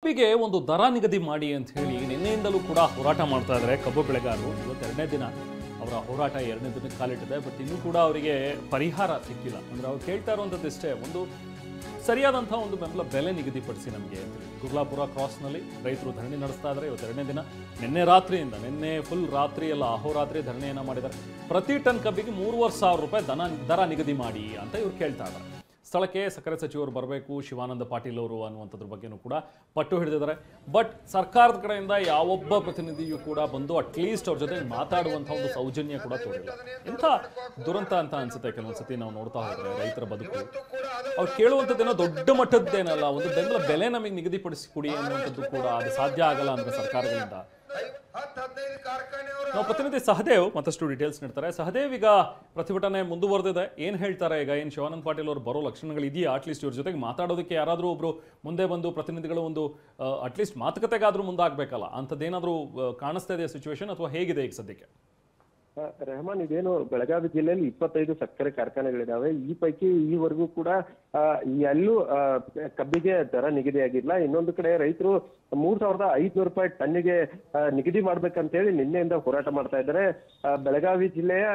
ಕಬ್ಬಿಗೆ ಒಂದು ದರ ನಿಗದಿ ಮಾಡಿ ಅಂತ ಹೇಳಿ ನಿನ್ನೆಯಿಂದಲೂ ಕೂಡ ಹೋರಾಟ ಮಾಡ್ತಾ ಇದ್ದಾರೆ ಕಬ್ಬು ಬೆಳೆಗಾರರು. ಇವತ್ತು ಎರಡನೇ ದಿನ ಅವರ ಹೋರಾಟ, ಎರಡನೇ ದಿನಕ್ಕೆ ಕಾಲಿಟ್ಟಿದೆ. ಬಟ್ ಇನ್ನೂ ಕೂಡ ಅವರಿಗೆ ಪರಿಹಾರ ಸಿಕ್ಕಿಲ್ಲ. ಅಂದ್ರೆ ಅವ್ರು ಕೇಳ್ತಾ ಇರುವಂಥದ್ದು ಇಷ್ಟೇ, ಒಂದು ಸರಿಯಾದಂಥ ಒಂದು ಬೆಂಬಲ ಬೆಲೆ ನಿಗದಿಪಡಿಸಿ ನಮಗೆ ಅಂತ ಹೇಳಿ. ಗುರ್ಲಾಪುರ ಕ್ರಾಸ್ನಲ್ಲಿ ರೈತರು ಧರಣಿ ನಡೆಸ್ತಾ ಇದ್ದಾರೆ. ಇವತ್ತು ಎರಡನೇ ದಿನ. ನಿನ್ನೆ ಫುಲ್ ರಾತ್ರಿ ಎಲ್ಲ ಅಹೋರಾತ್ರಿ ಧರಣಿಯನ್ನು ಮಾಡಿದ್ದಾರೆ. ಪ್ರತಿ ಟನ್ ಕಬ್ಬಿಗೆ 3,500 ರೂಪಾಯಿ ದರ ನಿಗದಿ ಮಾಡಿ ಅಂತ ಇವ್ರು ಕೇಳ್ತಾ ಇದ್ದಾರೆ. ಸ್ಥಳಕ್ಕೆ ಸಕ್ಕರೆ ಸಚಿವರು ಬರಬೇಕು, ಶಿವಾನಂದ ಪಾಟೀಲ್ ಅವರು ಅನ್ನುವಂಥದ್ರ ಬಗ್ಗೆನೂ ಕೂಡ ಪಟ್ಟು ಹಿಡಿದಿದ್ದಾರೆ. ಬಟ್ ಸರ್ಕಾರದ ಕಡೆಯಿಂದ ಯಾವೊಬ್ಬ ಪ್ರತಿನಿಧಿಯೂ ಕೂಡ ಬಂದು ಅಟ್ಲೀಸ್ಟ್ ಅವ್ರ ಜೊತೆ ಮಾತಾಡುವಂಥ ಒಂದು ಸೌಜನ್ಯ ಕೂಡ ತೋರಿಲ್ಲ. ಇಂಥ ದುರಂತ ಅಂತ ಅನ್ಸುತ್ತೆ ಕೆಲವೊಂದ್ಸತಿ ನಾವು ನೋಡ್ತಾ ಹೋದ್ರೆ ರೈತರ ಬದುಕು. ಅವ್ರು ಕೇಳುವಂಥದ್ದೇನೋ ದೊಡ್ಡ ಮಟ್ಟದ್ದೇನಲ್ಲ, ಒಂದು ಬೆಂಬಲ ಬೆಲೆ ನಮಗೆ ನಿಗದಿಪಡಿಸಿ ಕೊಡಿ ಅನ್ನುವಂಥದ್ದು ಕೂಡ ಅದು ಸಾಧ್ಯ ಆಗಲ್ಲ ಅಂದ್ರೆ ಸರ್ಕಾರಗಳಿಂದ. ನಾವು ಪ್ರತಿನಿಧಿ ಸಹದೇವ್ ಮತ್ತಷ್ಟು ಡೀಟೇಲ್ಸ್ ನೀಡ್ತಾರೆ. ಸಹದೇವ್, ಈಗ ಪ್ರತಿಭಟನೆ ಮುಂದುವರೆದಿದೆ, ಏನ್ ಹೇಳ್ತಾರೆ ಈಗ? ಏನ್ ಶಿವಾನಂದ ಪಾಟೀಲ್ ಅವರು ಬರೋ ಲಕ್ಷಣಗಳು ಇದೆಯಾ? ಅಟ್ಲೀಸ್ಟ್ ಇವ್ರ ಜೊತೆಗೆ ಮಾತಾಡೋದಕ್ಕೆ ಯಾರಾದ್ರೂ ಒಬ್ರು ಮುಂದೆ ಬಂದು ಪ್ರತಿನಿಧಿಗಳು ಒಂದು ಅಟ್ಲೀಸ್ಟ್ ಮಾತುಕತೆಗಾದ್ರೂ ಮುಂದಾಗಬೇಕಲ್ಲ, ಅಂಥದ್ದೇನಾದ್ರೂ ಕಾಣಿಸ್ತಾ ಇದೆಯಾ ಸಿಚುವೇಶನ್, ಅಥವಾ ಹೇಗಿದೆ ಈಗ ಸದ್ಯಕ್ಕೆ? ರೆಹಮಾನ್, ಇದೇನು ಬೆಳಗಾವಿ ಜಿಲ್ಲೆಯಲ್ಲಿ 25 ಸಕ್ಕರೆ ಕಾರ್ಖಾನೆಗಳಿದಾವೆ. ಈ ಪೈಕಿ ಈವರೆಗೂ ಕೂಡ ಎಲ್ಲೂ ಕಬ್ಬಿಗೆ ದರ ನಿಗದಿಯಾಗಿಲ್ಲ. ಇನ್ನೊಂದು ಕಡೆ ರೈತರು 3,500 ರೂಪಾಯಿ ಟನ್ನಿಗೆ ನಿಗದಿ ಮಾಡ್ಬೇಕಂತ ಹೇಳಿ ನಿನ್ನೆಯಿಂದ ಹೋರಾಟ ಮಾಡ್ತಾ ಇದ್ದಾರೆ. ಬೆಳಗಾವಿ ಜಿಲ್ಲೆಯ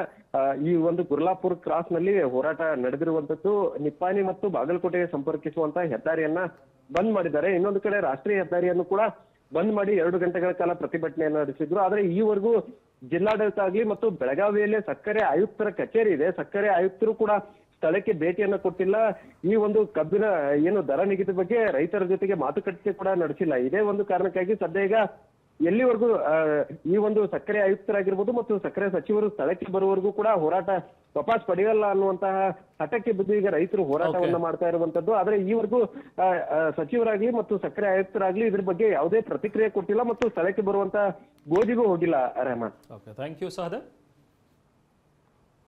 ಈ ಒಂದು ಗುರ್ಲಾಪುರ ಕ್ರಾಸ್ ನಲ್ಲಿ ಹೋರಾಟ ನಡೆದಿರುವಂತದ್ದು. ನಿಪ್ಪಾಣಿ ಮತ್ತು ಬಾಗಲಕೋಟೆಗೆ ಸಂಪರ್ಕಿಸುವಂತ ಹೆದ್ದಾರಿಯನ್ನ ಬಂದ್ ಮಾಡಿದ್ದಾರೆ. ಇನ್ನೊಂದು ಕಡೆ ರಾಷ್ಟ್ರೀಯ ಹೆದ್ದಾರಿಯನ್ನು ಕೂಡ ಬಂದ್ ಮಾಡಿ 2 ಗಂಟೆಗಳ ಕಾಲ ಪ್ರತಿಭಟನೆಯನ್ನು ನಡೆಸಿದ್ರು. ಆದ್ರೆ ಈವರೆಗೂ ಜಿಲ್ಲಾಡಳಿತ ಆಗ್ಲಿ ಮತ್ತು ಬೆಳಗಾವಿಯಲ್ಲೇ ಸಕ್ಕರೆ ಆಯುಕ್ತರ ಕಚೇರಿ ಇದೆ, ಸಕ್ಕರೆ ಆಯುಕ್ತರು ಕೂಡ ಸ್ಥಳಕ್ಕೆ ಭೇಟಿಯನ್ನ ಕೊಟ್ಟಿಲ್ಲ. ಈ ಒಂದು ಕಬ್ಬಿನ ಏನು ದರ ನಿಗದಿ ಬಗ್ಗೆ ರೈತರ ಜೊತೆಗೆ ಮಾತುಕತೆ ಕೂಡ ನಡೆಸಿಲ್ಲ. ಇದೇ ಒಂದು ಕಾರಣಕ್ಕಾಗಿ ಸದ್ಯ ಈಗ ಎಲ್ಲಿವರೆಗೂ ಈ ಒಂದು ಸಕ್ಕರೆ ಆಯುಕ್ತರಾಗಿರ್ಬೋದು ಮತ್ತು ಸಕ್ಕರೆ ಸಚಿವರು ಸ್ಥಳಕ್ಕೆ ಬರುವವರೆಗೂ ಕೂಡ ಹೋರಾಟ ವಾಪಸ್ ಪಡೆಯಲ್ಲ ಅನ್ನುವಂತಹ ಹಠಕ್ಕೆ ಬಿದ್ದು ಈಗ ರೈತರು ಹೋರಾಟವನ್ನ ಮಾಡ್ತಾ ಇರುವಂತದ್ದು. ಆದ್ರೆ ಈವರೆಗೂ ಸಚಿವರಾಗ್ಲಿ ಮತ್ತು ಸಕ್ಕರೆ ಆಯುಕ್ತರಾಗ್ಲಿ ಇದ್ರ ಬಗ್ಗೆ ಯಾವುದೇ ಪ್ರತಿಕ್ರಿಯೆ ಕೊಟ್ಟಿಲ್ಲ ಮತ್ತು ಸ್ಥಳಕ್ಕೆ ಬರುವಂತ ಗೋಜಿಗೂ ಹೋಗಿಲ್ಲ. Rehman, thank you Sahadev.